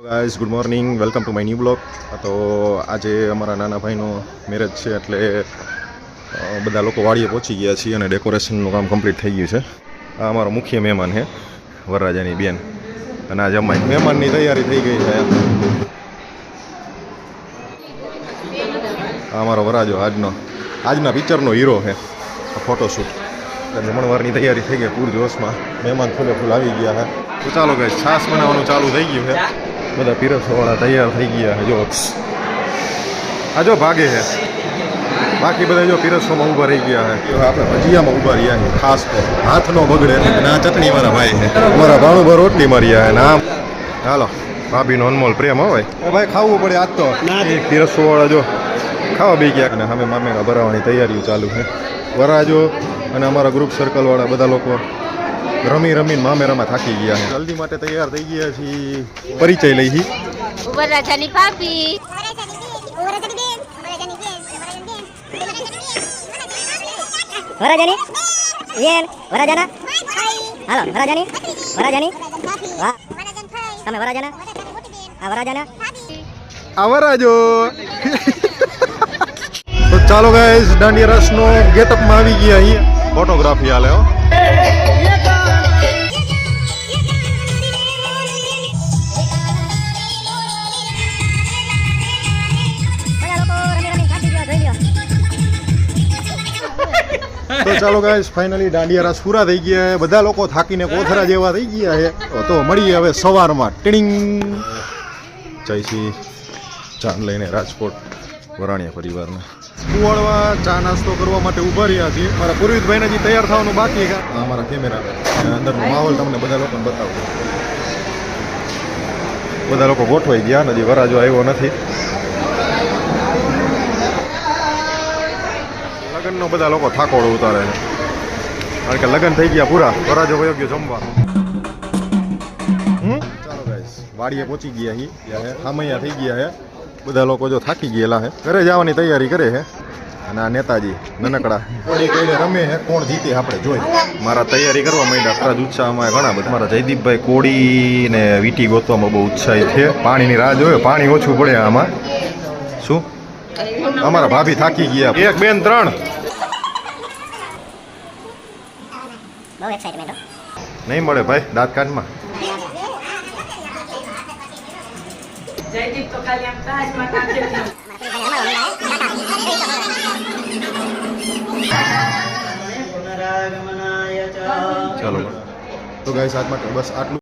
Guys good morning, welcome to my new blog. તો આજે અમારા નાના ભાઈનો મેરેજ છે એટલે બધા લોકો વાડીએ પહોંચી ગયા છીએ અને ડેકોરેશનનું કામ કમ્પ્લીટ થઈ ગયું છે. આ અમારો મુખ્ય મહેમાન છે વરરાજાની બેન અને આજે અમારી મહેમાનની તૈયારી થઈ ગઈ છે. આ અમારો વરાજો આજના પિક્ચરનો હીરો છે. ફોટોશૂટ જમણવારની તૈયારી થઈ ગઈ પૂરજોશમાં. મહેમાન ફૂલે ફૂલ આવી ગયા છે. તો ચાલો ગાઈઝ, છાશ બનાવવાનું ચાલુ થઈ ગયું છે. બધા પીરસવાળા તૈયાર થઈ ગયા છે. જો આ જો ભાગે છે, બાકી બધા જો પીરસવામાં ઊભા રહી ગયા છે. આપણે ભજીયામાં ઊભા રહ્યા છીએ ખાસ તો હાથ ન બગડે. અને આ ચટણીવાળા ભાઈ છે અમારા ભાણુભા રોટલી માર્યા છે. આમ હાલો ભાભીનો અનમોલ પ્રેમ હોય ભાઈ, ખાવું પડે આજ તો. પીરસવાળા જો ખાવા બે ગયા અને સામે મામેરા ભરાવાની તૈયારીઓ ચાલુ છે. વરાજો અને અમારા ગ્રુપ સર્કલવાળા બધા લોકો રમીને મામેરામાં થાકી ગયા છે. જલ્દી માટે તૈયાર થઈ ગયા છીએ. પરિચય લઈ છી વરરાજાની ભાભી, વરરાજાની બેન, વરરાજાના હાલો વરરાજાની વાહ તમે વરરાજાના આ વરરાજાના આ વરાજો. તો ચાલો ગાઈઝ, દાંડિયા રસનો ગેટઅપમાં આવી ગયા અહીંયા. ફોટોગ્રાફી હાલે હો. તો ચાલો ગાઈસ, ફાઇનલી દાંડિયા રાસ પૂરા થઈ ગયા છે. બધા લોકો થાકીને કોથરા જેવા થઈ ગયા છે. તો મળીએ હવે સવારમાં. ટીડિંગ જયશ્રી ચા લઈને રાજકોટ વરાણિયા પરિવારના કુવાડવા ચા નાસ્તો કરવા માટે ઊભા રહ્યા છીએ. મારા પુરોહિતભાઈને હજી તૈયાર થવાનું બાકી છે. આ મારા કેમેરા અંદરનો માહોલ તમને બધા લોકોને બતાવું. બધા લોકો ગોઠવાઈ ગયા, હજી વરાજો આવ્યો નથી. લગ્નનો બધા લોકો થાકોડો ઉતારે છે કારણ કે લગ્ન થઈ ગયા પૂરા. વરાજો વયો ગયો જમવા. ચાલો ગાઈસ, વાડીએ પહોંચી ગયા છીએ. ખામૈયા થઈ ગયા છે. બધા લોકો જો થાકી ગયેલા છે, ઘરે જવાની તૈયારી કરે છે. અને આ નેતાજી નનકડા કોડી કઈને રમે છે. કોણ જીતે આપણે જોઈ. મારા તૈયારી કરવા માંડ્યા. ખરા ઉત્સાહમાં ઘણા બધા. મારા જયદીપભાઈ કોડી ને વીટી ગોતવામાં બહુ ઉત્સાહિત છે. પાણીની રાહ જોયો, પાણી ઓછું પડે આમાં. શું અમારા ભાભી થાકી ગયા. 1 2 3 બહુ એક્સાઇટમેન્ટ હો. નહીં મળે ભાઈ દાંત કાનમાં. જયદીપ તો ખાલી આમ તાજમાં કાઢે છે. ચાલો તો ગાઈસ, આજ માટે બસ આટલું.